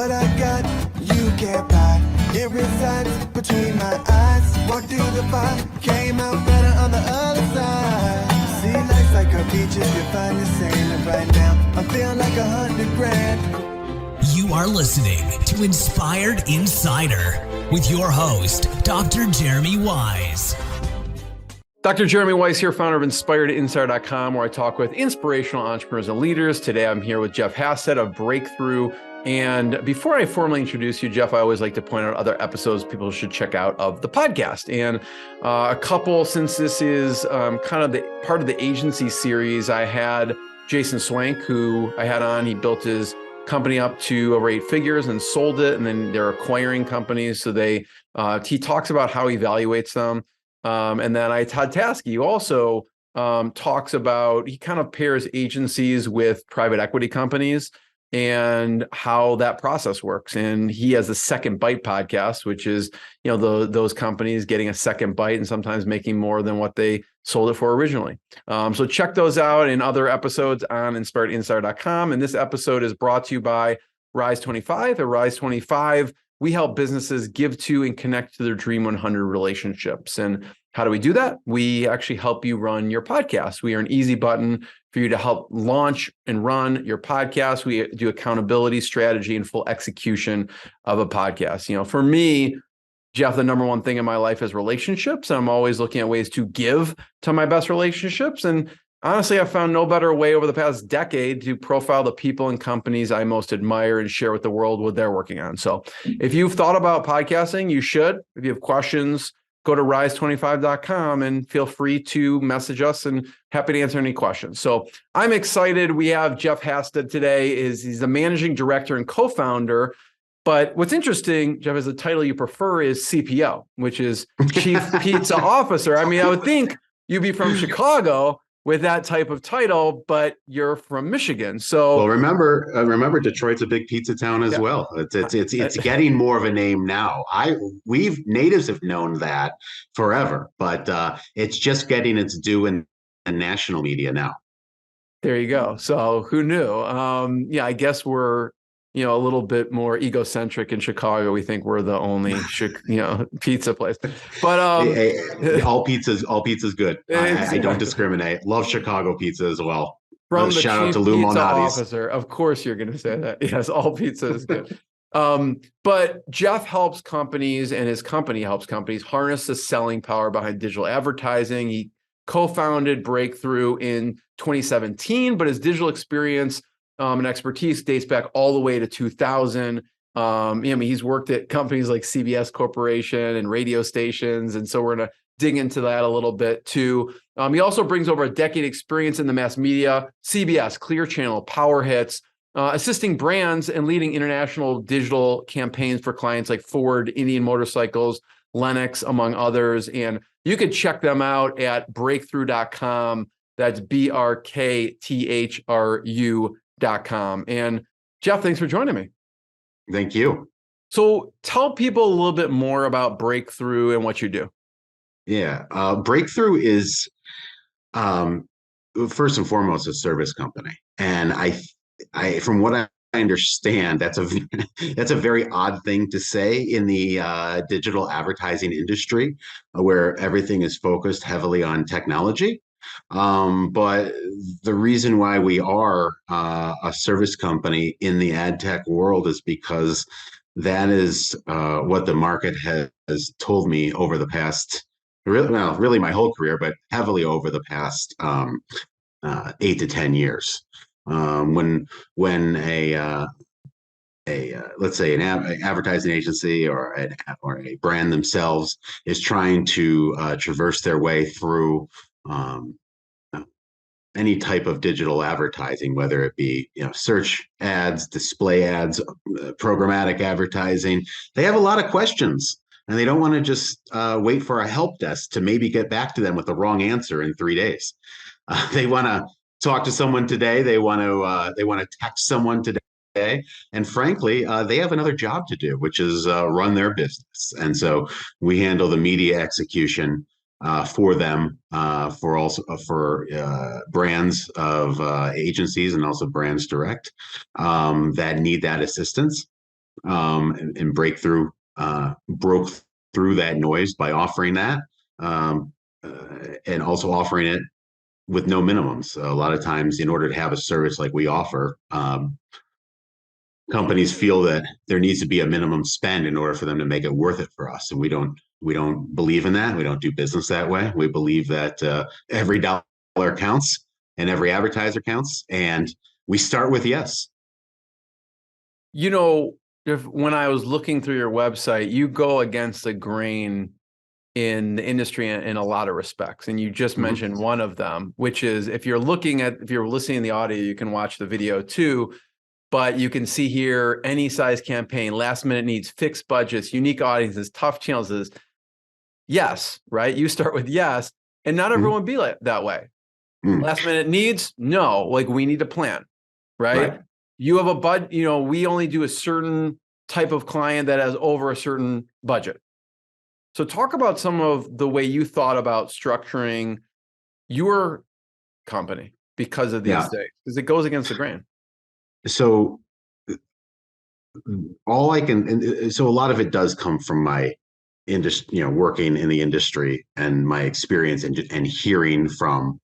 What I got, you can't buy. It resides between my eyes. Walked through the fire, came out better on the other side. See, life's like a beach if you find the same. And right now, I'm feeling like 100 grand. You are listening to Inspired Insider with your host, Dr. Jeremy Weisz. Dr. Jeremy Weisz here, founder of InspiredInsider.com, where I talk with inspirational entrepreneurs and leaders. Today, I'm here with Jeff Hastedt of Breakthrough. And before I formally introduce you, Jeff, I always like to point out other episodes people should check out of the podcast. And a couple, since this is kind of the part of the agency series, I had Jason Swank, who I had on. He built his company up to over 8 figures and sold it. And then they're acquiring companies. So he talks about how he evaluates them. And then I Todd Taskey, who also talks about, he kind of pairs agencies with private equity companies and how that process works. And he has a Second Bite podcast, which is, those companies getting a second bite and sometimes making more than what they sold it for originally. So check those out in other episodes on InspiredInsider.com. And this episode is brought to you by Rise 25. At Rise 25, we help businesses give to and connect to their Dream 100 relationships. And how do we do that? We actually help you run your podcast. We are an easy button for you to help launch and run your podcast. We do accountability, strategy, and full execution of a podcast. For me, Jeff, the number one thing in my life is relationships. And I'm always looking at ways to give to my best relationships. And honestly, I've found no better way over the past decade to profile the people and companies I most admire and share with the world what they're working on. So if you've thought about podcasting, you should. If you have questions, go to rise25.com and feel free to message us, and happy to answer any questions. So I'm excited. We have Jeff Hastedt today. He's the managing director and co-founder. But what's interesting, Jeff, is the title you prefer is CPO, which is Chief Pizza Officer. I mean, I would think you'd be from Chicago with that type of title, but you're from Michigan. So, well, remember, Detroit's a big pizza town as well. It's getting more of a name now. Natives have known that forever, but it's just getting its due in national media now. There you go. So who knew? I guess we're a little bit more egocentric in Chicago. We think we're the only pizza place, but all pizza's good. I don't discriminate. Love Chicago pizza as well. From the shout out to Chief Lou Pizza Malnati's. Officer, of course you're going to say that. Yes, all pizza is good. But Jeff helps companies, and his company helps companies harness the selling power behind digital advertising. He co-founded Breakthrough in 2017, but his digital experience and expertise dates back all the way to 2000. He's worked at companies like CBS Corporation and radio stations. And so we're going to dig into that a little bit too. He also brings over a decade experience in the mass media, CBS, Clear Channel, Power Hits, assisting brands and leading international digital campaigns for clients like Ford, Indian Motorcycles, Lennox, among others. And you can check them out at breakthrough.com. That's BRKTHRU.com. And Jeff, thanks for joining me. Thank you. So tell people a little bit more about Breakthrough and what you do. Yeah. Breakthrough is, first and foremost, a service company. And I from what I understand, that's a very odd thing to say in the digital advertising industry, where everything is focused heavily on technology. But the reason why we are a service company in the ad tech world is because that is what the market has told me over the past, really my whole career, but heavily over the past 8 to 10 years. When a let's say an advertising agency or a brand themselves is trying to traverse their way through any type of digital advertising, whether it be search ads, display ads, programmatic advertising, they have a lot of questions, and they don't want to just wait for a help desk to maybe get back to them with the wrong answer in 3 days. They want to talk to someone today. They want to text someone today. And frankly, they have another job to do, which is run their business. And so we handle the media execution for them, for brands of agencies and also brands direct that need that assistance. and broke through that noise by offering that, and also offering it with no minimums. A lot of times, in order to have a service like we offer, companies feel that there needs to be a minimum spend in order for them to make it worth it for us, and we don't believe in that. We don't do business that way. We believe that every dollar counts and every advertiser counts, and we start with yes. You know, if when I was looking through your website, you go against the grain in the industry in a lot of respects. And you just mentioned one of them, which is if you're listening to the audio, you can watch the video too. But you can see here any size campaign, last minute needs, fixed budgets, unique audiences, tough challenges. Yes, right? You start with yes, and not everyone be like that way. Last minute needs, no, like we need to plan, right? You have a budget, we only do a certain type of client that has over a certain budget. So talk about some of the way you thought about structuring your company because of these things, because it goes against the grain. So so a lot of it does come from my industry, working in the industry and my experience and hearing from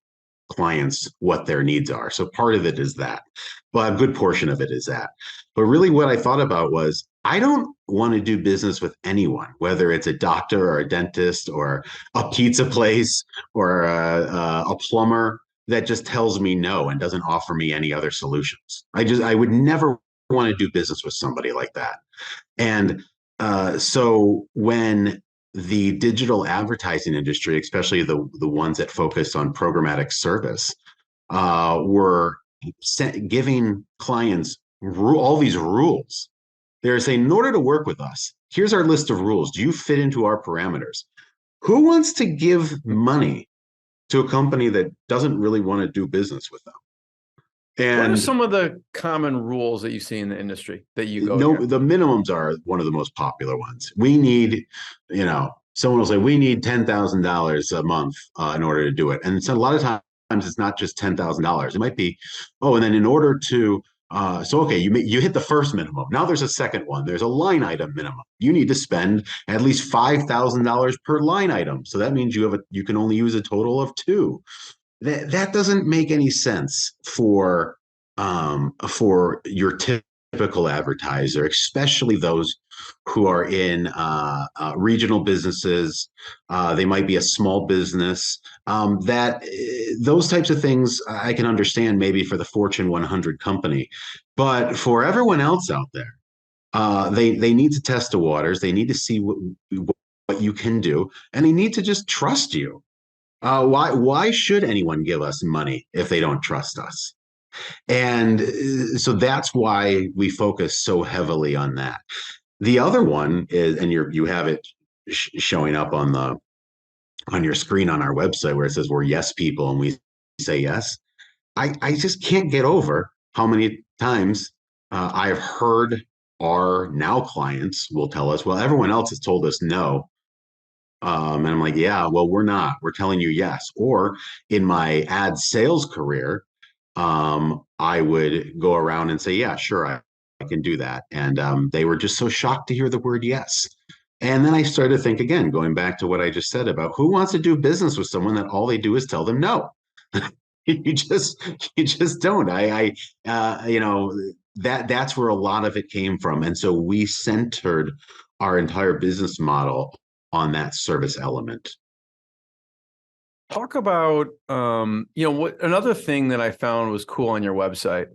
clients what their needs are. So part of it is that, but a good portion of it is that. But really what I thought about was I don't want to do business with anyone, whether it's a doctor or a dentist or a pizza place or a plumber that just tells me no and doesn't offer me any other solutions. I would never want to do business with somebody like that. And so when the digital advertising industry, especially the ones that focus on programmatic service, were giving clients all these rules. They're saying, in order to work with us, here's our list of rules. Do you fit into our parameters? Who wants to give money to a company that doesn't really want to do business with them? And what are some of the common rules that you see in the industry that you go? The minimums are one of the most popular ones. We need, someone will say we need $10,000 a month in order to do it, and so a lot of times it's not just $10,000. It might be, and then in order to you hit the first minimum. Now there's a second one. There's a line item minimum. You need to spend at least $5,000 per line item. So that means you can only use a total of two. That doesn't make any sense for your typical advertiser, especially those who are in regional businesses. They might be a small business. Those types of things I can understand maybe for the Fortune 100 company, but for everyone else out there, they need to test the waters. They need to see what you can do, and they need to just trust you. Why should anyone give us money if they don't trust us? And so that's why we focus so heavily on that. The other one is, and you have it showing up on your screen on our website where it says we're yes people and we say yes. I just can't get over how many times I've heard our now clients will tell us, well, everyone else has told us no. And I'm like, yeah, well, we're not. We're telling you yes. Or in my ad sales career, I would go around and say, yeah, sure, I can do that. And they were just so shocked to hear the word yes. And then I started to think again, going back to what I just said about who wants to do business with someone that all they do is tell them no. you just don't. That's where a lot of it came from. And so we centered our entire business model on that service element. Talk about, what another thing that I found was cool on your website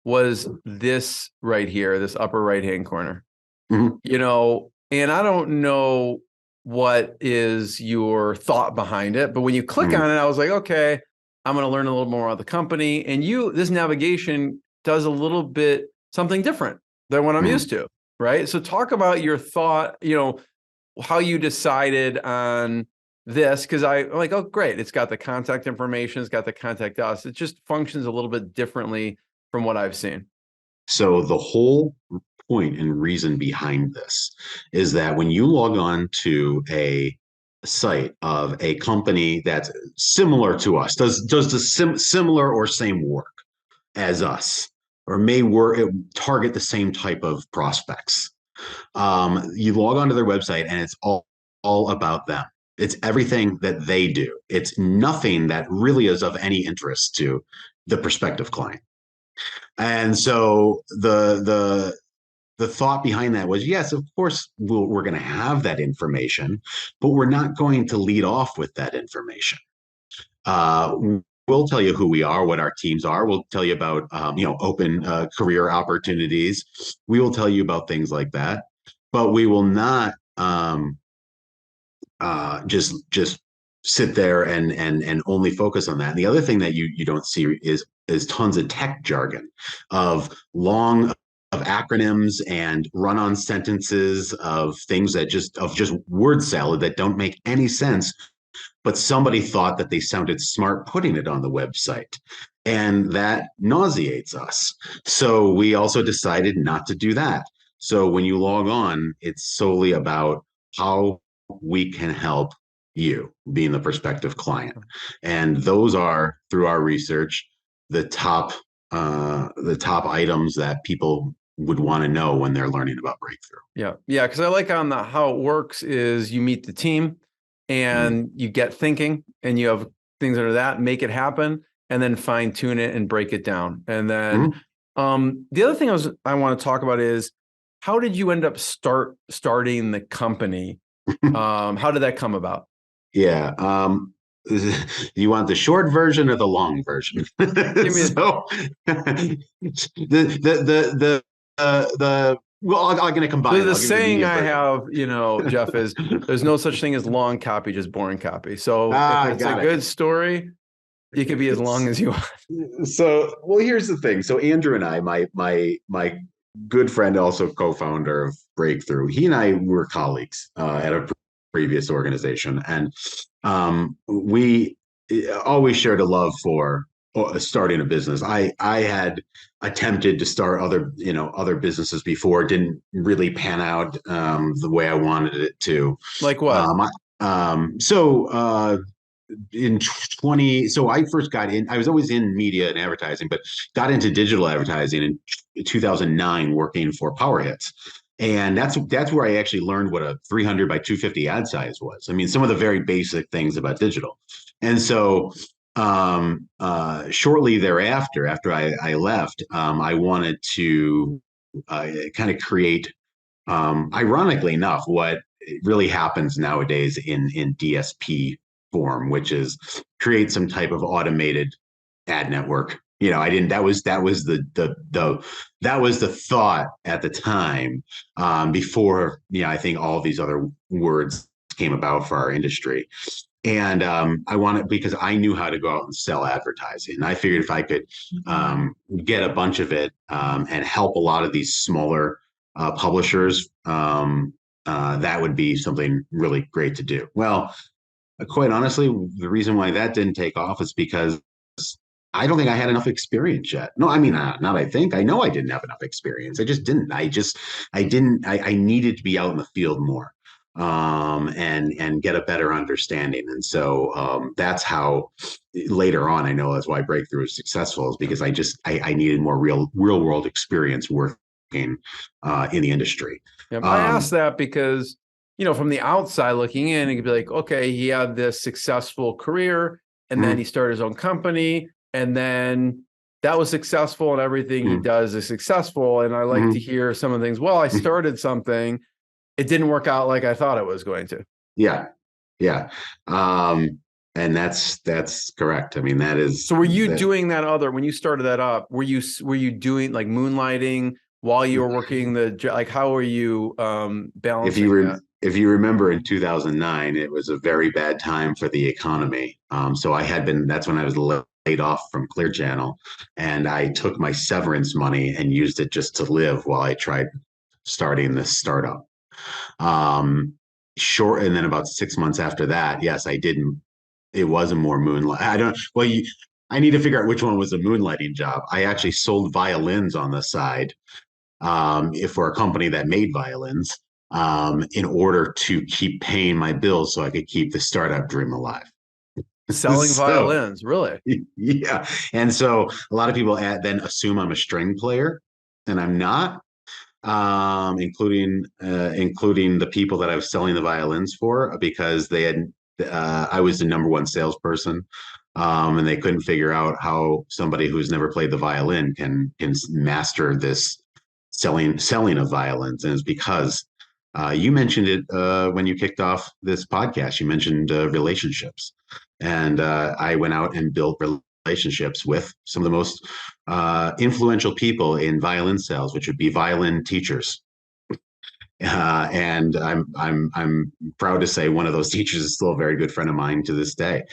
was this right here, this upper right-hand corner. And I don't know what is your thought behind it, but when you click on it, I was like, okay, I'm going to learn a little more about the company. And this navigation does a little bit something different than what I'm used to, right? So talk about your thought, how you decided on this, because I'm like, oh, great. It's got the contact information. It's got the contact us. It just functions a little bit differently from what I've seen. So the whole point and reason behind this is that when you log on to a site of a company that's similar to us, does the similar or same work as us, or target the same type of prospects. You log onto their website and it's all about them. It's everything that they do. It's nothing that really is of any interest to the prospective client. And so the thought behind that was, yes, of course, we're going to have that information, but we're not going to lead off with that information. We'll tell you who we are, what our teams are. We'll tell you about open career opportunities. We will tell you about things like that, but we will not just sit there and only focus on that. And the other thing that you don't see is tons of tech jargon of acronyms and run-on sentences of things that just word salad that don't make any sense, but somebody thought that they sounded smart putting it on the website, and that nauseates us. So we also decided not to do that. So when you log on, it's solely about how we can help you, being the prospective client. And those are, through our research, the top items that people would want to know when they're learning about Breakthrough. Yeah. Because I like on the how it works is you meet the team and you get thinking and you have things under that, make it happen, and then fine tune it and break it down. And then the other thing I want to talk about is, how did you end up starting the company? How did that come about? Yeah. You want the short version or the long version? So I'm going to combine. The saying I have, Jeff, is there's no such thing as long copy, just boring copy. So if it's a good story, you can be as long as you want. So, well, here's the thing. So Andrew and I, my good friend, also co-founder of Breakthrough, he and I were colleagues at a previous organization, and we always shared a love for starting a business. I had attempted to start other businesses before. It didn't really pan out the way I wanted it to. Like what? So I first got in, I was always in media and advertising, but got into digital advertising in 2009 working for Power Hits. And that's where I actually learned what a 300 by 250 ad size was. I mean, some of the very basic things about digital. And so shortly thereafter, after I left, I wanted to kind of create, ironically enough, what really happens nowadays in DSP form, which is create some type of automated ad network. That was the thought at the time, before, I think all of these other words came about for our industry. And I wanted, because I knew how to go out and sell advertising. And I figured if I could get a bunch of it and help a lot of these smaller publishers, that would be something really great to do. Well, quite honestly, the reason why that didn't take off is because I don't think I had enough experience yet. No, I mean, not I think. I know I didn't have enough experience. I just didn't. I needed to be out in the field more, and get a better understanding. And so that's how later on, I know that's why Breakthrough was successful, is because I needed more real world experience working in the industry. Yeah, I asked that because, from the outside looking in, it could be like, okay, he had this successful career and then he started his own company, and then that was successful and everything he does is successful. And I like to hear some of the things. Well, I started something, it didn't work out like I thought it was going to. Yeah. And that's correct. I mean, that is. So were you doing that when you started that up, were you doing like moonlighting while you were working how were you balancing that? If you remember, in 2009, it was a very bad time for the economy. So that's when I was laid off from Clear Channel, and I took my severance money and used it just to live while I tried starting this startup. And then about 6 months after that, yes, I didn't. It was a more moonlight. I need to figure out which one was a moonlighting job. I actually sold violins on the side, for a company that made violins, in order to keep paying my bills so I could keep the startup dream alive. Selling So violins, really? yeah. And so a lot of people then assume I'm a string player, and I'm not, including the people that I was selling the violins for, because I was the number one salesperson, and they couldn't figure out how somebody who's never played the violin can master this selling of violins. And it's because you mentioned it when you kicked off this podcast. You mentioned relationships, and I went out and built relationships with some of the most influential people in violin sales, which would be violin teachers. And I'm proud to say one of those teachers is still a very good friend of mine to this day.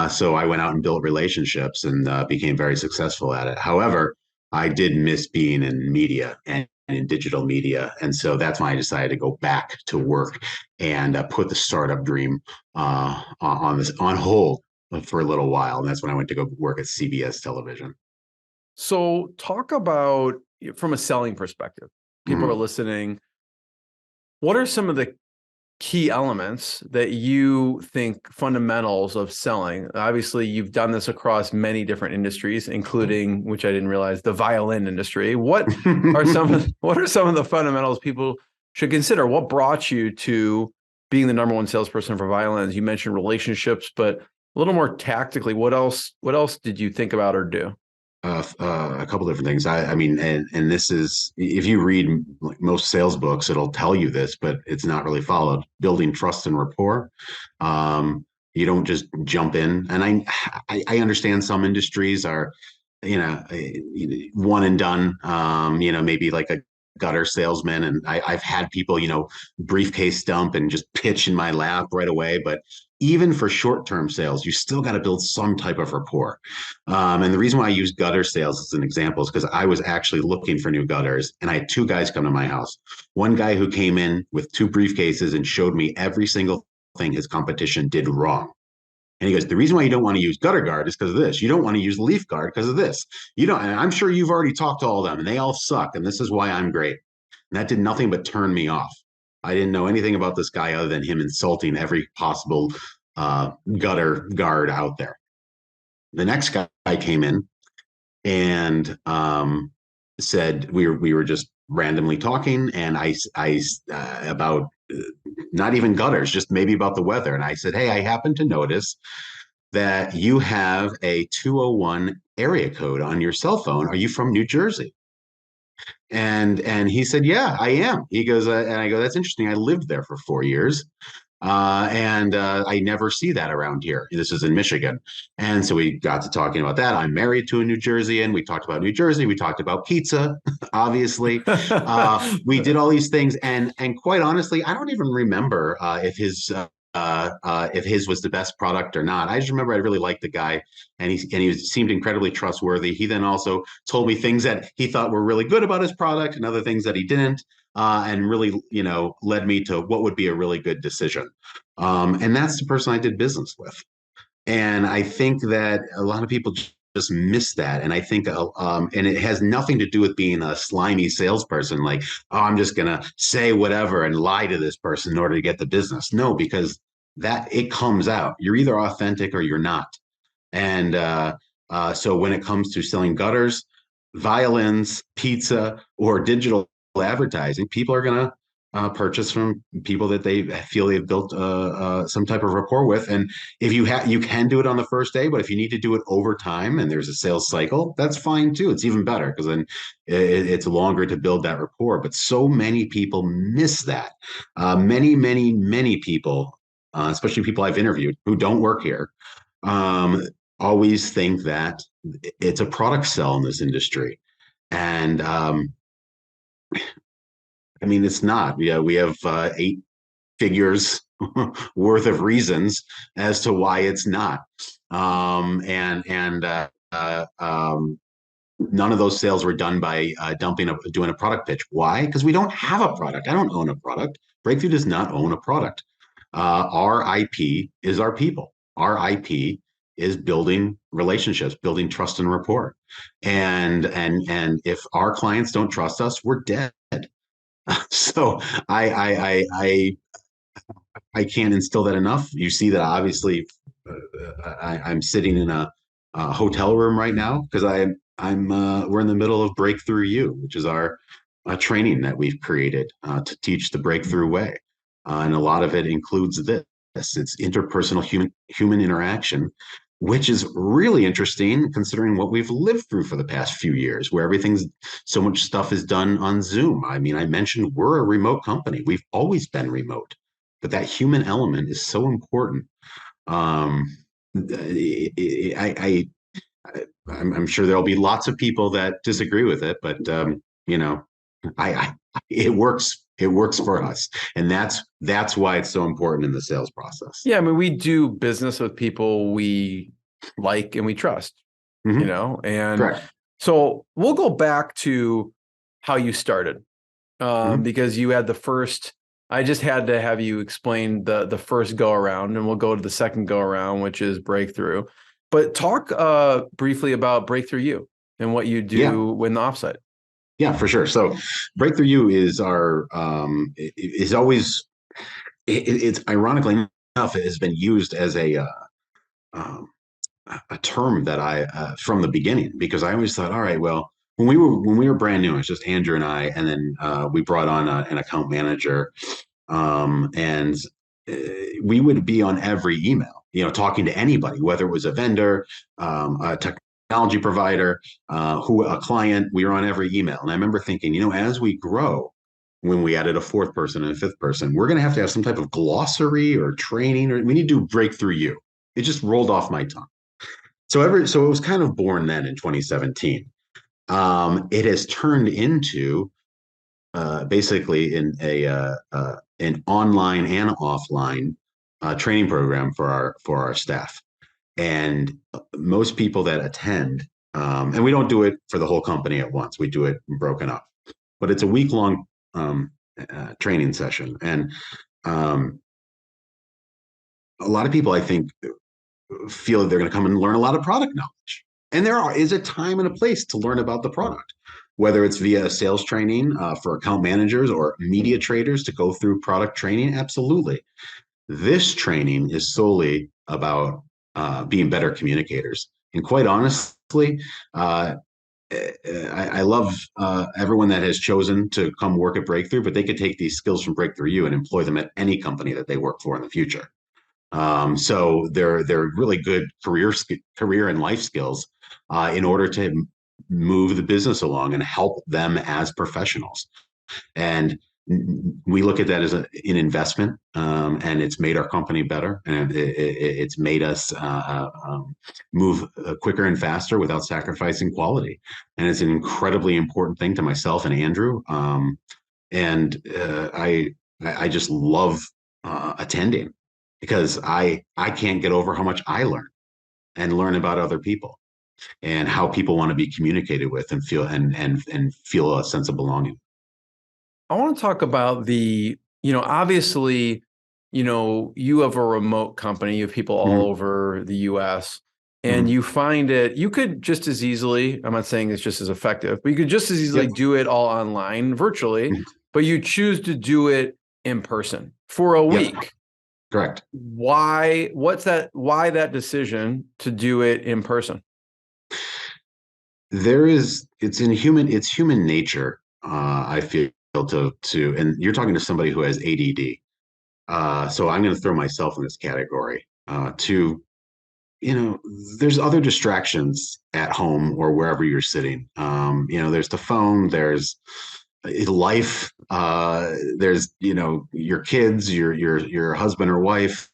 So I went out and built relationships and became very successful at it. However, I did miss being in media and in digital media, and so that's why I decided to go back to work and put the startup dream on hold for a little while. And that's when I went to go work at CBS television. So talk about, from a selling perspective, people are listening. What are some of the key elements that you think fundamentals of selling? Obviously, you've done this across many different industries, including, which I didn't realize, the violin industry. What are some of the fundamentals people should consider? What brought you to being the number one salesperson for violins? You mentioned relationships, but a little more tactically, what else did you think about or do? A couple different things. I mean, and this is, if you read most sales books, it'll tell you this, but it's not really followed. Building trust and rapport. You don't just jump in. And I understand some industries are, one and done. Maybe like a gutter salesman, and I've had people, briefcase dump and just pitch in my lap right away. But even for short-term sales, you still got to build some type of rapport. And the reason why I use gutter sales as an example is because I was actually looking for new gutters, and I had two guys come to my house. One guy who came in with two briefcases and showed me every single thing his competition did wrong. And he goes, the reason why you don't want to use gutter guard is because of this. You don't want to use leaf guard because of this. You don't, and I'm sure you've already talked to all of them, and they all suck. And this is why I'm great. And that did nothing but turn me off. I didn't know anything about this guy other than him insulting every possible gutter guard out there. The next guy came in and said we were just randomly talking, and I about not even gutters, just maybe about the weather. And I said, hey, I happen to notice that you have a 201 area code on your cell phone. Are you from New Jersey? And he said, yeah, I am. He goes, and I go, that's interesting. I lived there for 4 years. And I never see that around here. This is in Michigan. And so we got to talking about that. I'm married to a New Jerseyan. We talked about New Jersey. We talked about pizza, obviously. We did all these things. And quite honestly, I don't even remember if his was the best product or not. I just remember I really liked the guy, and he seemed incredibly trustworthy. He then also told me things that he thought were really good about his product and other things that he didn't. And really, led me to what would be a really good decision. And that's the person I did business with. And I think that a lot of people just miss that. And I think, and it has nothing to do with being a slimy salesperson, like, oh, I'm just going to say whatever and lie to this person in order to get the business. No, because that it comes out. You're either authentic or you're not. And so when it comes to selling gutters, violins, pizza, or digital advertising, people are going to purchase from people that they feel they've built some type of rapport with. And if you can do it on the first day, but if you need to do it over time and there's a sales cycle, that's fine too. It's even better because then it's longer to build that rapport. But so many people miss that. Many people, especially people I've interviewed who don't work here, always think that it's a product sell in this industry. And I mean, it's not. Yeah, we have 8 figures worth of reasons as to why it's not. None of those sales were done by doing a product pitch. Why? Because we don't have a product. I don't own a product. Breakthrough does not own a product. Our IP is our people. Our IP is building relationships, building trust and rapport. And if our clients don't trust us, we're dead. So I can't instill that enough. You see that obviously I'm sitting in a hotel room right now because we're in the middle of Breakthrough You, which is our training that we've created to teach the breakthrough way, and a lot of it includes this. It's interpersonal human interaction, which is really interesting considering what we've lived through for the past few years, where so much stuff is done on Zoom. I mean, I mentioned we're a remote company. We've always been remote, but that human element is so important. um, I, I'm sure there'll be lots of people that disagree with it, but you know, I it works. It works for us, and that's why it's so important in the sales process. Yeah, I mean, we do business with people we like and we trust, Hmm. and Correct. so we'll go back to how you started, Hmm. because you had the first. I just had to have you explain the first go around, and we'll go to the second go around, which is breakthrough. But talk briefly about Breakthrough You and what you Yeah. do when the offsite. Yeah, for sure. So, Breakthrough You is our is always it's ironically enough, it has been used as um, a term that I from the beginning, because I always thought, all right, well, when we were brand new, it was just Andrew and I, and then we brought on an account manager, and we would be on every email, talking to anybody, whether it was a vendor, a technology provider, a client. We were on every email, and I remember thinking, as we grow, when we added a fourth person and a fifth person, we're going to have some type of glossary or training, or we need to break through you. It just rolled off my tongue. So it was kind of born then in 2017. It has turned into basically an online and offline training program for our staff. And most people that attend, and we don't do it for the whole company at once. We do it broken up, but it's a week long training session. And um, a lot of people, I think, feel that they're going to come and learn a lot of product knowledge. And is a time and a place to learn about the product, whether it's via sales training for account managers or media traders to go through product training. Absolutely. This training is solely about being better communicators. And quite honestly, I love everyone that has chosen to come work at Breakthrough, but they could take these skills from Breakthrough You and employ them at any company that they work for in the future. So they're really good career and life skills in order to move the business along and help them as professionals. And we look at that as an investment, and it's made our company better, and it's made us move quicker and faster without sacrificing quality. And it's an incredibly important thing to myself and Andrew. And I just love attending because I can't get over how much I learn about other people and how people want to be communicated with and feel a sense of belonging. I want to talk about obviously, you have a remote company, you have people all Mhm. over the US, and Mhm. you find you could just as easily, I'm not saying it's just as effective, but you could just as easily Yep. do it all online, virtually, Mhm. but you choose to do it in person for a Yep. week. Correct. Why that decision to do it in person? It's human nature. I feel and you're talking to somebody who has ADD. So I'm going to throw myself in this category. You know, there's other distractions at home or wherever you're sitting. There's the phone, there's life, there's, your kids, your husband or wife,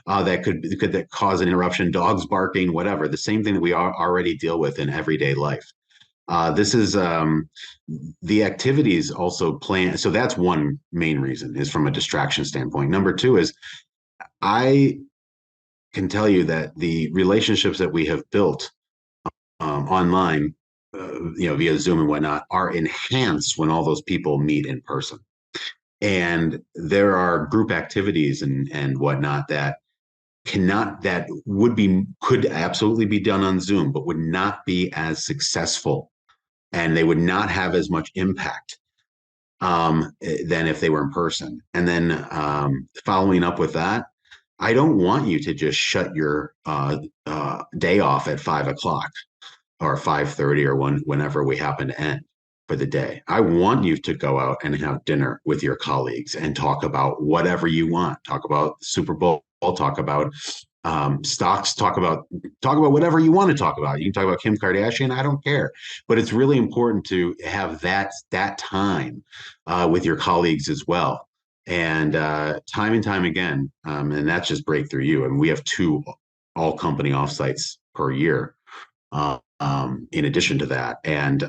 that cause an interruption, dogs barking, whatever, the same thing that we already deal with in everyday life. This is the activities also plan. So that's one main reason, is from a distraction standpoint. Number two is I can tell you that the relationships that we have built online, via Zoom and whatnot, are enhanced when all those people meet in person. And there are group activities and whatnot that could absolutely be done on Zoom, but would not be as successful, and they would not have as much impact than if they were in person. And then following up with that, I don't want you to just shut your day off at 5 o'clock or 5:30 or whenever we happen to end for the day. I want you to go out and have dinner with your colleagues and talk about whatever you want. Talk about the Super Bowl, talk about stocks, talk about whatever you want to talk about. You can talk about Kim Kardashian. I don't care, but it's really important to have that time with your colleagues as well. And time and time again, and that's just Breakthrough You. And we have 2 all company offsites per year. In addition to that, and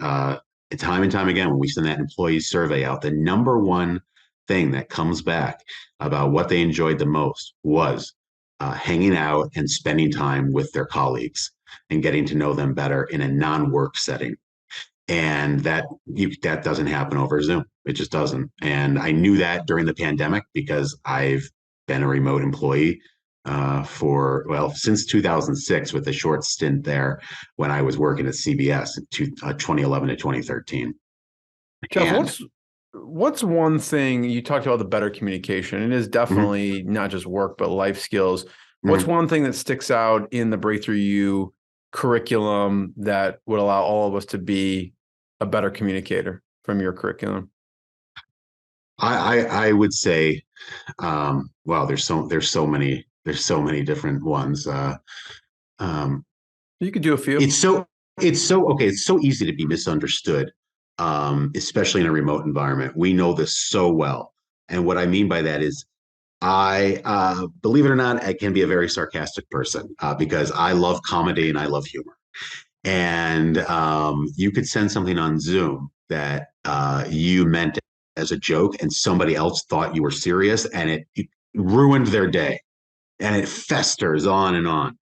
time and time again, when we send that employee survey out, the number one thing that comes back about what they enjoyed the most was hanging out and spending time with their colleagues and getting to know them better in a non-work setting. And that doesn't happen over Zoom. It just doesn't. And I knew that during the pandemic because I've been a remote employee since 2006, with a short stint there when I was working at CBS in 2011 to 2013. Jeff, And what's one thing you talked about, the better communication? It is definitely not just work, but life skills. What's one thing that sticks out in the Breakthrough You curriculum that would allow all of us to be a better communicator from your curriculum? I would say, there's so many different ones. You could do a few. It's so easy to be misunderstood, especially in a remote environment. We know this so well. And what I mean by that is I believe it or not, I can be a very sarcastic person because I love comedy and I love humor. And you could send something on Zoom that you meant as a joke and somebody else thought you were serious, and it ruined their day, and it festers on and on.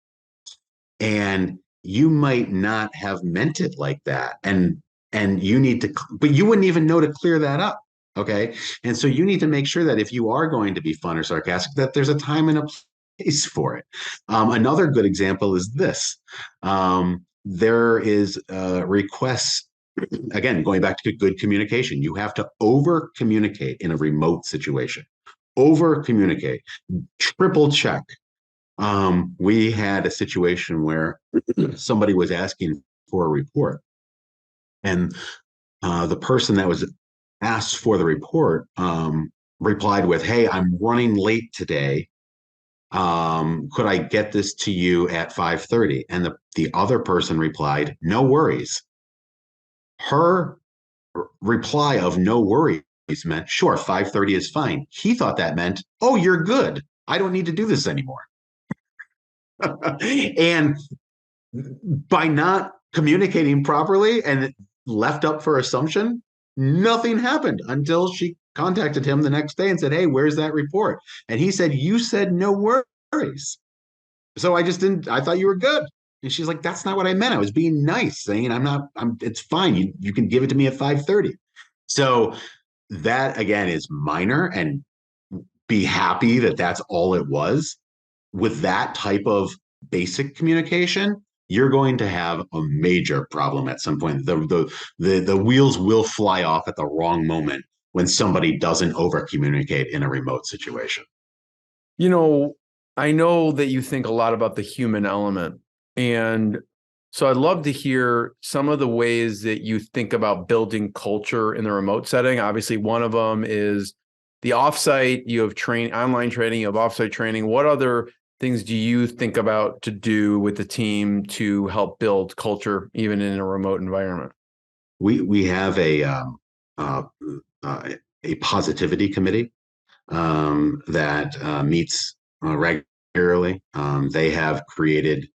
And you might not have meant it like that. And you need to, but you wouldn't even know to clear that up. Okay. And so you need to make sure that if you are going to be fun or sarcastic, that there's a time and a place for it. Another good example is this. There is requests, again, going back to good communication. You have to over communicate in a remote situation. Over communicate, triple check. We had a situation where somebody was asking for a report, and the person that was asked for the report replied with, "Hey, I'm running late today. Could I get this to you at 5:30?" And the other person replied, "No worries." Her reply of "no worries" meant, "Sure, 5:30 is fine." He thought that meant, "Oh, you're good. I don't need to do this anymore." And by not communicating properly and left up for assumption, nothing happened until she contacted him the next day and said, "Hey, where's that report?" And he said, "You said no worries. So I thought you were good." And she's like, "That's not what I meant. I was being nice, saying it's fine. You can give it to me at 5:30. So that again is minor, and be happy that that's all it was. With that type of basic communication, you're going to have a major problem at some point. The wheels will fly off at the wrong moment when somebody doesn't over communicate in a remote situation. I know that you think a lot about the human element. And so I'd love to hear some of the ways that you think about building culture in the remote setting. Obviously, one of them is the offsite. You have online training, you have offsite training. What other things do you think about to do with the team to help build culture, even in a remote environment? We have a positivity committee that meets regularly. They have created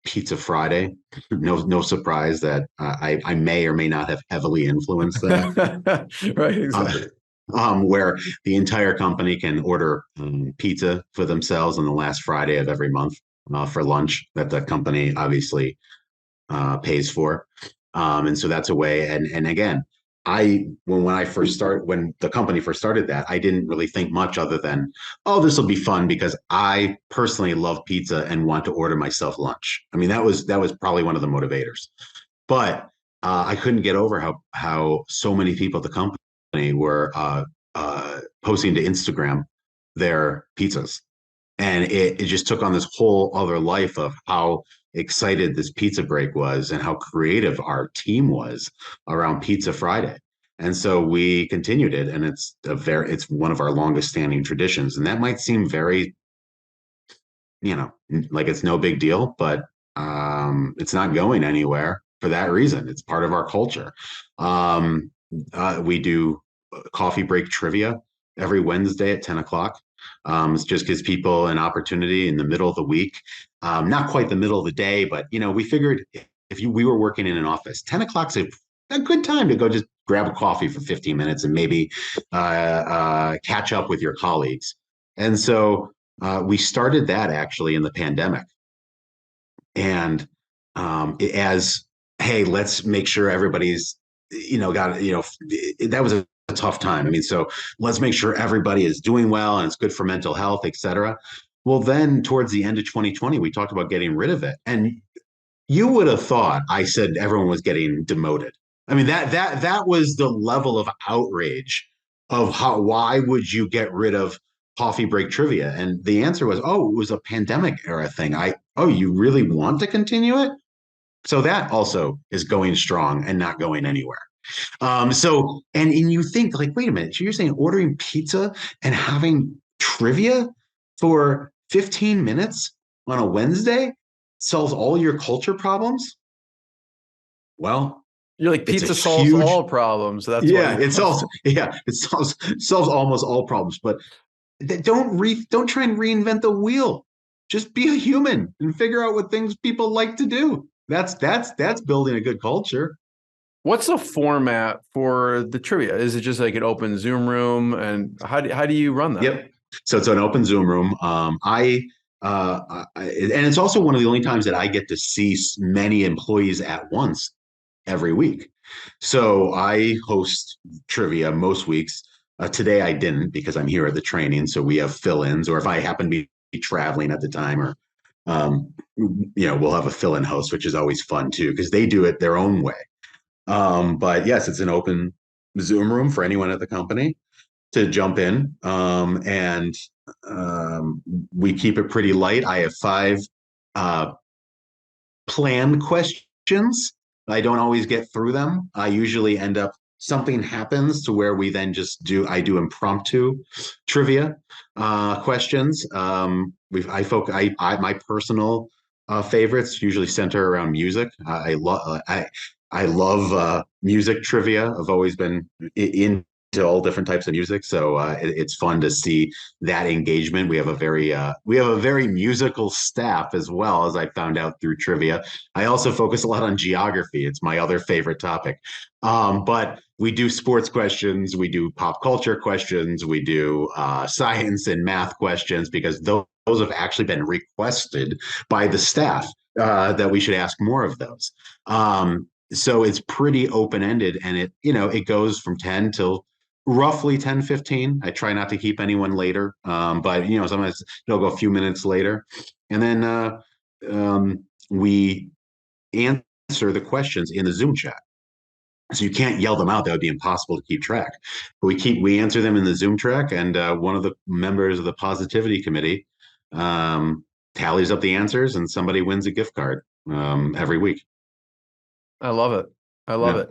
Pizza Friday. No surprise that I may or may not have heavily influenced that. Right, exactly. Where the entire company can order pizza for themselves on the last Friday of every month for lunch that the company obviously pays for. And so that's a way. And again, when the company first started that, I didn't really think much other than, oh, this will be fun because I personally love pizza and want to order myself lunch. I mean, that was probably one of the motivators. But I couldn't get over how so many people at the company were posting to Instagram their pizzas. And it just took on this whole other life of how excited this pizza break was and how creative our team was around Pizza Friday. And so we continued it, and it's one of our longest standing traditions. And that might seem very, like it's no big deal, but it's not going anywhere for that reason. It's part of our culture. We do coffee break trivia every Wednesday at 10 o'clock. It just gives people an opportunity in the middle of the week, not quite the middle of the day, but we figured we were working in an office, 10 o'clock's a good time to go just grab a coffee for 15 minutes and maybe catch up with your colleagues. And so we started that actually in the pandemic. And as, hey, let's make sure everybody's, that was a tough time. I mean, so let's make sure everybody is doing well and it's good for mental health, et cetera. Well, then towards the end of 2020, we talked about getting rid of it. And you would have thought I said everyone was getting demoted. I mean, that was the level of outrage of why would you get rid of coffee break trivia? And the answer was, oh, it was a pandemic era thing. You really want to continue it? So that also is going strong and not going anywhere. And you think like, wait a minute, so you're saying ordering pizza and having trivia for 15 minutes on a Wednesday solves all your culture problems? Well, you're like, pizza solves all problems. That's it solves almost all problems. But don't try and reinvent the wheel. Just be a human and figure out what things people like to do. That's building a good culture. What's the format for the trivia? Is it just like an open Zoom room, and how do you run that? Yep. So it's an open Zoom room. And it's also one of the only times that I get to see many employees at once every week. So I host trivia most weeks. Today I didn't because I'm here at the training. So we have fill-ins, or if I happen to be traveling at the time, or we'll have a fill-in host, which is always fun too, because they do it their own way. But yes, it's an open Zoom room for anyone at the company to jump in. And we keep it pretty light. I have 5 planned questions. I don't always get through them. I usually end up, something happens to where we then I do impromptu trivia questions. My personal favorites usually center around music. I love music trivia. I've always been into all different types of music, so it's fun to see that engagement. We have a very musical staff as well, as I found out through trivia. I also focus a lot on geography. It's my other favorite topic. But we do sports questions, we do pop culture questions, we do science and math questions, because those have actually been requested by the staff that we should ask more of those. So it's pretty open-ended, and it goes from 10 till roughly 10:15. I try not to keep anyone later, but sometimes it'll go a few minutes later. And then we answer the questions in the Zoom chat. So you can't yell them out. That would be impossible to keep track. But we answer them in the Zoom track, and one of the members of the positivity committee tallies up the answers, and somebody wins a gift card every week. I love it. I love it.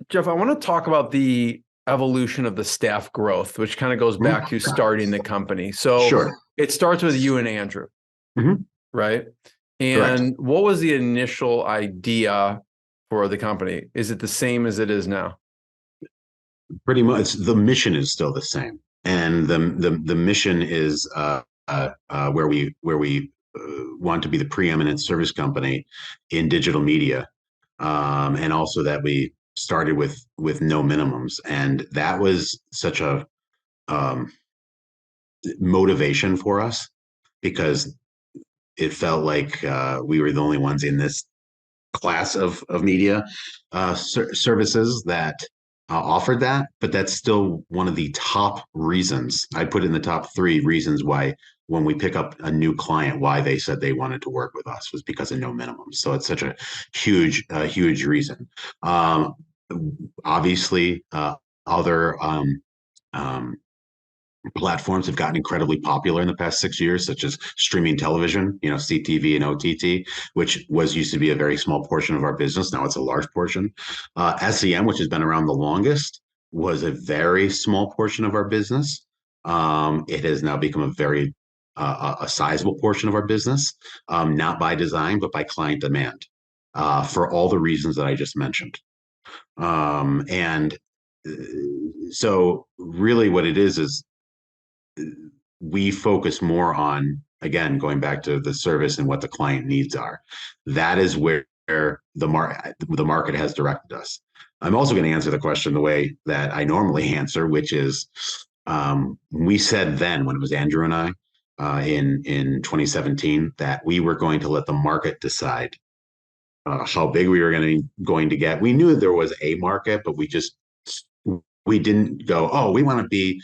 Jeff, I want to talk about the evolution of the staff growth, which kind of goes back to starting the company. So It starts with you and Andrew, right? And what was the initial idea for the company? Is it the same as it is now? Pretty much. The mission is still the same. And the mission is where we want to be the preeminent service company in digital media, and also that we started with no minimums, and that was such a motivation for us, because it felt like we were the only ones in this class of media services that offered that. But that's still one of the top reasons. I put in the top 3 reasons why, when we pick up a new client, why they said they wanted to work with us, was because of no minimum. So it's such a huge reason. Obviously, other platforms have gotten incredibly popular in the past 6 years, such as streaming television, CTV and OTT, which used to be a very small portion of our business. Now it's a large portion. SEM, which has been around the longest, was a very small portion of our business. It has now become a sizable portion of our business, not by design, but by client demand, for all the reasons that I just mentioned. And so really what it is we focus more on, again, going back to the service and what the client needs are. That is where the market has directed us. I'm also going to answer the question the way that I normally answer, which is, we said then, when it was Andrew and I, in 2017, that we were going to let the market decide how big we were going to get. We knew there was a market, but we didn't go, oh, we want to be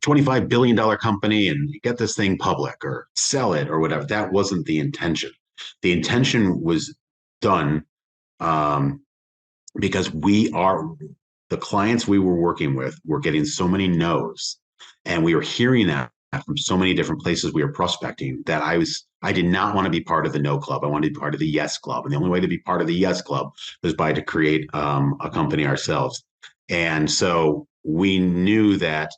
$25 billion company and get this thing public or sell it or whatever. That wasn't the intention. The intention was done because the clients we were working with were getting so many no's, and we were hearing that from so many different places we were prospecting, that I did not want to be part of the no club. I wanted to be part of the yes club. And the only way to be part of the yes club was to create a company ourselves. And so we knew that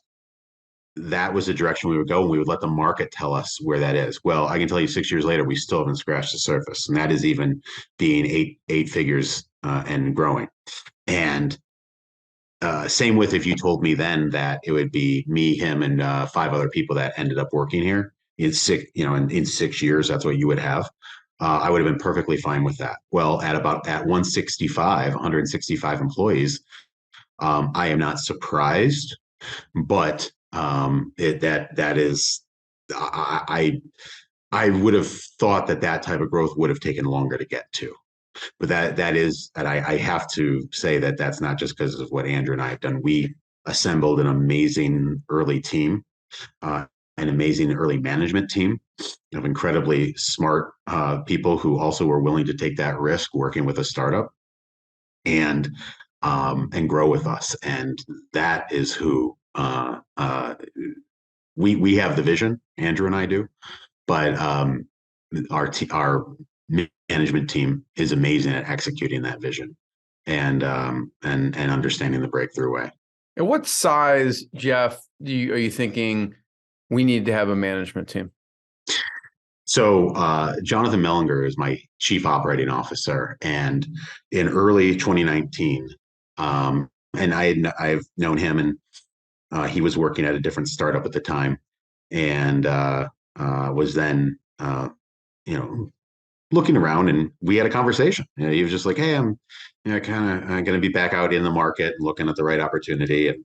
was the direction we would go, and we would let the market tell us where that is. Well, I can tell you 6 years later, we still haven't scratched the surface, and that is even being eight figures and growing. And same with if you told me then that it would be me, him, and 5 other people that ended up working here in 6 years, that's what you would have. I would have been perfectly fine with that. Well, at 165 employees, I am not surprised, but that is, I would have thought that type of growth would have taken longer to get to. But I have to say that that's not just because of what Andrew and I have done. We assembled an amazing early team, an amazing early management team of incredibly smart people who also were willing to take that risk working with a startup and grow with us. And that is who we have the vision. Andrew and I do, but our management team is amazing at executing that vision and understanding the breakthrough way. And what size, Jeff, are you thinking we need to have a management team? So Jonathan Mellinger is my chief operating officer, and in early 2019, and I've known him, and he was working at a different startup at the time, and was then looking around, and we had a conversation. He was just like, "Hey, I'm kind of going to be back out in the market, looking at the right opportunity." And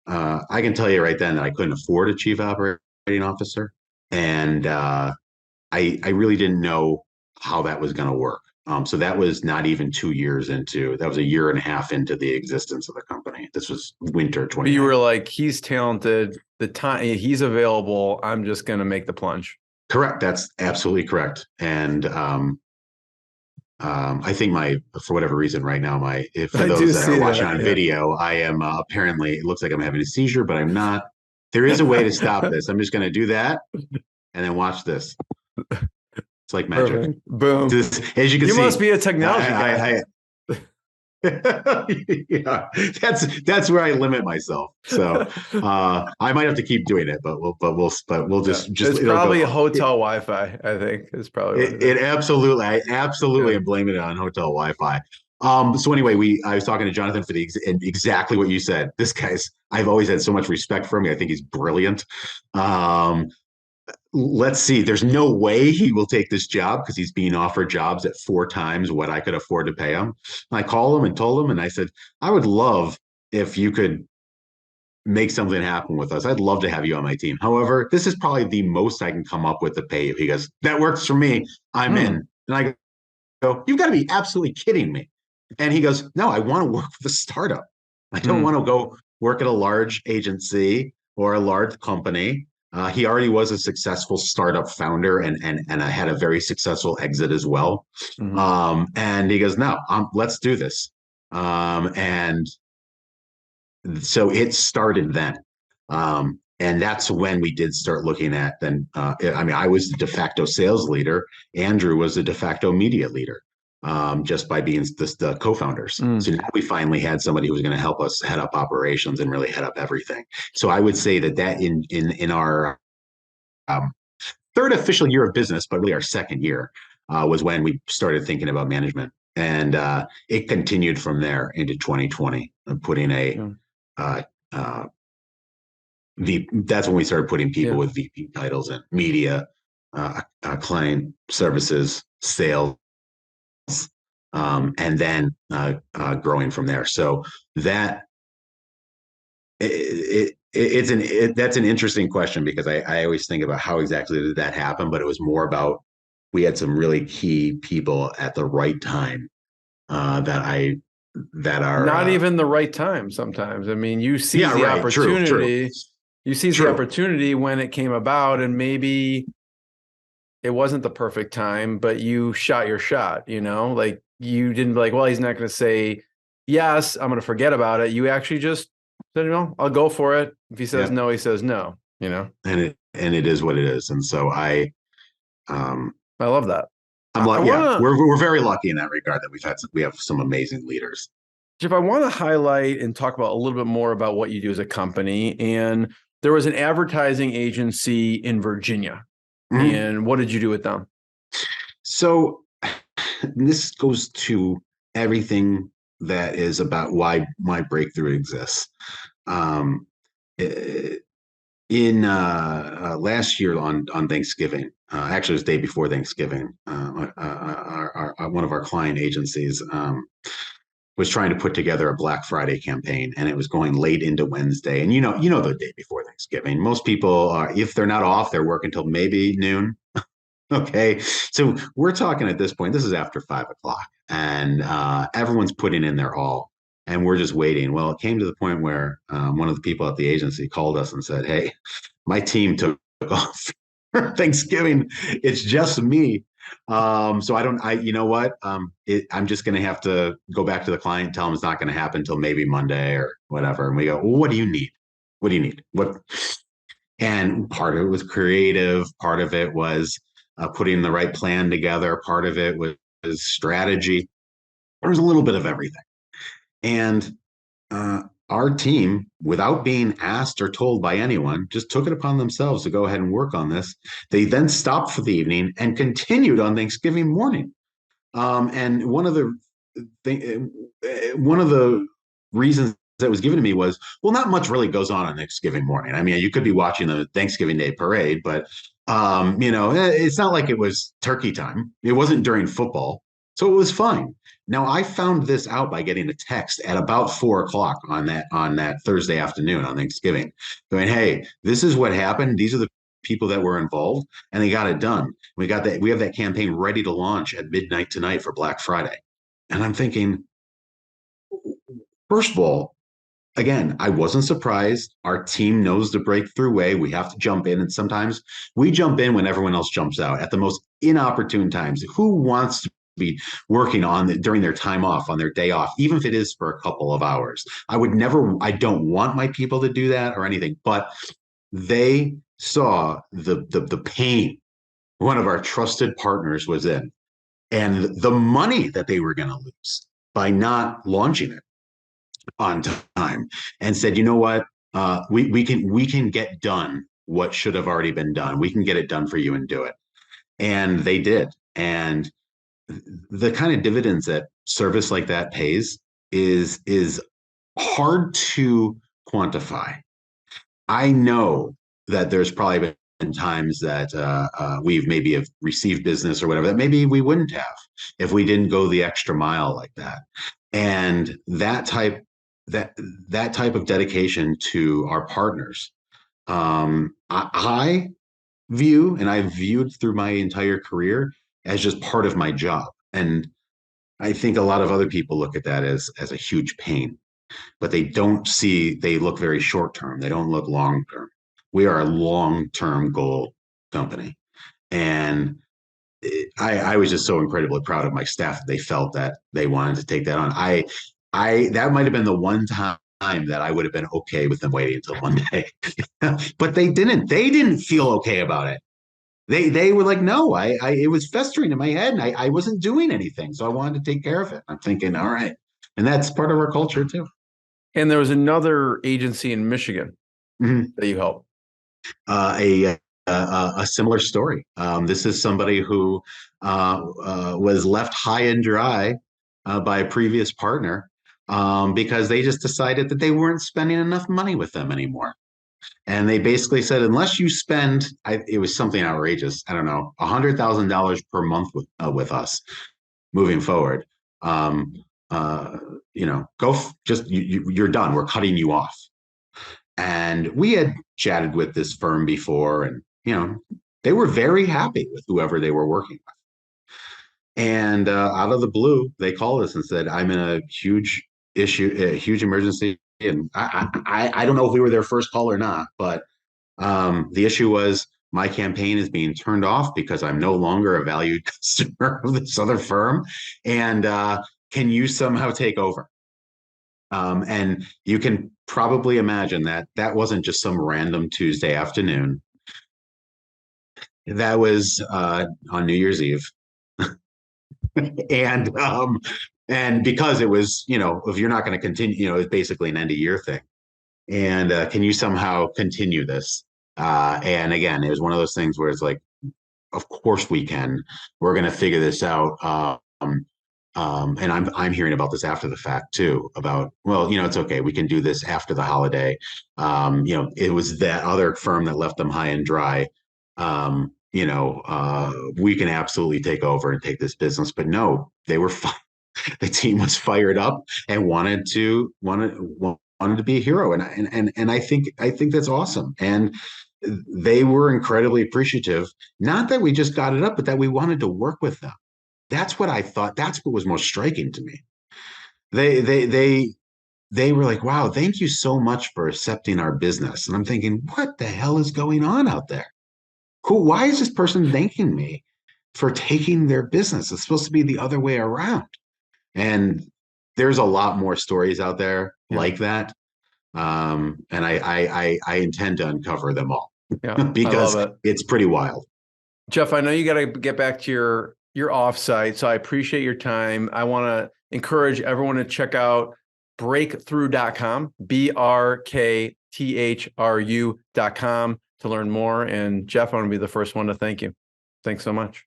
I can tell you right then that I couldn't afford a chief operating officer, and I really didn't know how that was going to work. So that was not even 2 years into. That was a year and a half into the existence of the company. This was winter 20. You were like, he's talented. The time he's available, I'm just going to make the plunge. Correct. That's absolutely correct. And I think for whatever reason right now, for those that are watching on video, I am apparently, it looks like I'm having a seizure, but I'm not. There is a way to stop this. I'm just going to do that and then watch this. It's like magic. Perfect. Boom. As you can see, you must be a technology guy. Yeah, that's where I limit myself. So I might have to keep doing it, but we'll just it's probably hotel Wi-Fi. I think it's probably it absolutely. I absolutely am blaming it on hotel Wi-Fi. So anyway, I was talking to Jonathan for exactly what you said. This guy's, I've always had so much respect for him. I think he's brilliant. Let's see, there's no way he will take this job because he's being offered jobs at 4 times what I could afford to pay him. And I called him and told him, and I said, I would love if you could make something happen with us. I'd love to have you on my team. However, this is probably the most I can come up with to pay you. He goes, that works for me. I'm in. And I go, you've got to be absolutely kidding me. And he goes, no, I want to work with a startup. I don't want to go work at a large agency or a large company. He already was a successful startup founder and had a very successful exit as well. And he goes, no, let's do this. And so it started then. And that's when we did start looking at then. I was the de facto sales leader. Andrew was the de facto media leader, just by being the co-founders. So now we finally had somebody who was going to help us head up operations and really head up everything. So I would say that in our third official year of business, but really our second year, was when we started thinking about management. And it continued from there into 2020, putting that's when we started putting people with VP titles in media, client services, sales, and then growing from there. So that that's an interesting question, because I always think about how exactly did that happen, but it was more about we had some really key people at the right time that are not even the right time sometimes. I mean, you seize the right. opportunity. True. You seize the opportunity when it came about, and maybe it wasn't the perfect time, but you shot your shot, like you didn't be like, well, he's not going to say yes, I'm going to forget about it. You actually just said, I'll go for it. If he says no, he says no, And it is what it is. And so I love that. We're very lucky in that regard that we have some amazing leaders. Jeff, I want to highlight and talk about a little bit more about what you do as a company. And there was an advertising agency in Virginia. Mm-hmm. And what did you do with them? So this goes to everything that is about why my breakthrough exists. In last year on Thanksgiving, actually it was the day before Thanksgiving, one of our client agencies was trying to put together a Black Friday campaign, and it was going late into Wednesday. And the day before Thanksgiving, most people are, if they're not off, they're working until maybe noon. Okay, so we're talking at this point, this is after 5:00, and everyone's putting in their all, and we're just waiting. Well, it came to the point where one of the people at the agency called us and said, "Hey, my team took off for Thanksgiving. It's just me. So I'm just going to have to go back to the client and tell them it's not going to happen until maybe Monday or whatever." And we go, "Well, what do you need? What do you need? What?" And part of it was creative. Part of it was putting the right plan together. Part of it was strategy. There was a little bit of everything. And our team, without being asked or told by anyone, just took it upon themselves to go ahead and work on this. They then stopped for the evening and continued on Thanksgiving morning. And one of the reasons that was given to me was, well, not much really goes on Thanksgiving morning. I mean, you could be watching the Thanksgiving Day parade, but it's not like it was turkey time. It wasn't during football, so it was fine. Now, I found this out by getting a text at about 4:00 on that Thursday afternoon on Thanksgiving, going, "Hey, this is what happened. These are the people that were involved, and they got it done. We have that campaign ready to launch at midnight tonight for Black Friday." And I'm thinking, first of all, again, I wasn't surprised. Our team knows the breakthrough way. We have to jump in, and sometimes we jump in when everyone else jumps out at the most inopportune times. Who wants to be working during their time off, on their day off, even if it is for a couple of hours? I don't want my people to do that or anything, but they saw the pain one of our trusted partners was in, and the money that they were going to lose by not launching it on time, and said, "You know what? We can get done what should have already been done. We can get it done for you and do it." And they did. And the kind of dividends that service like that pays is hard to quantify. I know that there's probably been times that we've maybe have received business or whatever that maybe we wouldn't have if we didn't go the extra mile like that. And that type of dedication to our partners, I view, and I've viewed through my entire career, as just part of my job. And I think a lot of other people look at that as a huge pain, but they look very short term. They don't look long term. We are a long-term goal company. And I was just so incredibly proud of my staff that they felt that they wanted to take that on. That might have been the one time that I would have been okay with them waiting until Monday. But they didn't. They didn't feel okay about it. They were like, no, it was festering in my head, and I wasn't doing anything, so I wanted to take care of it. I'm thinking, all right, and that's part of our culture too. And there was another agency in Michigan that you helped. A similar story. This is somebody who was left high and dry by a previous partner because they just decided that they weren't spending enough money with them anymore. And they basically said, unless you spend, it was something outrageous, I don't know, $100,000 per month with us moving forward, you're done. We're cutting you off. And we had chatted with this firm before, and they were very happy with whoever they were working with. And out of the blue, they called us and said, I'm in a huge emergency. And I don't know if we were their first call or not, but the issue was my campaign is being turned off because I'm no longer a valued customer of this other firm. And can you somehow take over? And you can probably imagine that wasn't just some random Tuesday afternoon. That was on New Year's Eve. And because it was, if you're not going to continue, it's basically an end of year thing. And can you somehow continue this? And again, it was one of those things where it's like, of course we can. We're going to figure this out. And I'm hearing about this after the fact too, about, well, it's okay. We can do this after the holiday. It was that other firm that left them high and dry. We can absolutely take over and take this business. But no, they were fine. The team was fired up and wanted to be a hero. And I think that's awesome. And they were incredibly appreciative. Not that we just got it up, but that we wanted to work with them. That's what I thought. That's what was most striking to me. They were like, wow, thank you so much for accepting our business. And I'm thinking, what the hell is going on out there? Why is this person thanking me for taking their business? It's supposed to be the other way around. And there's a lot more stories out there like that. And I intend to uncover them all because it's pretty wild. Jeff, I know you got to get back to your offsite, so I appreciate your time. I want to encourage everyone to check out breakthrough.com, BRKTHRU.com to learn more. And Jeff, I want to be the first one to thank you. Thanks so much.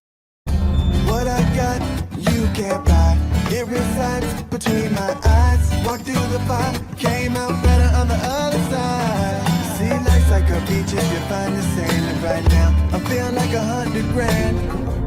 What I got, you can't buy. It resides between my eyes. Walked through the fire, came out better on the other side. See, life's like a beach if you find the sand. And right now, I feel like $100 grand.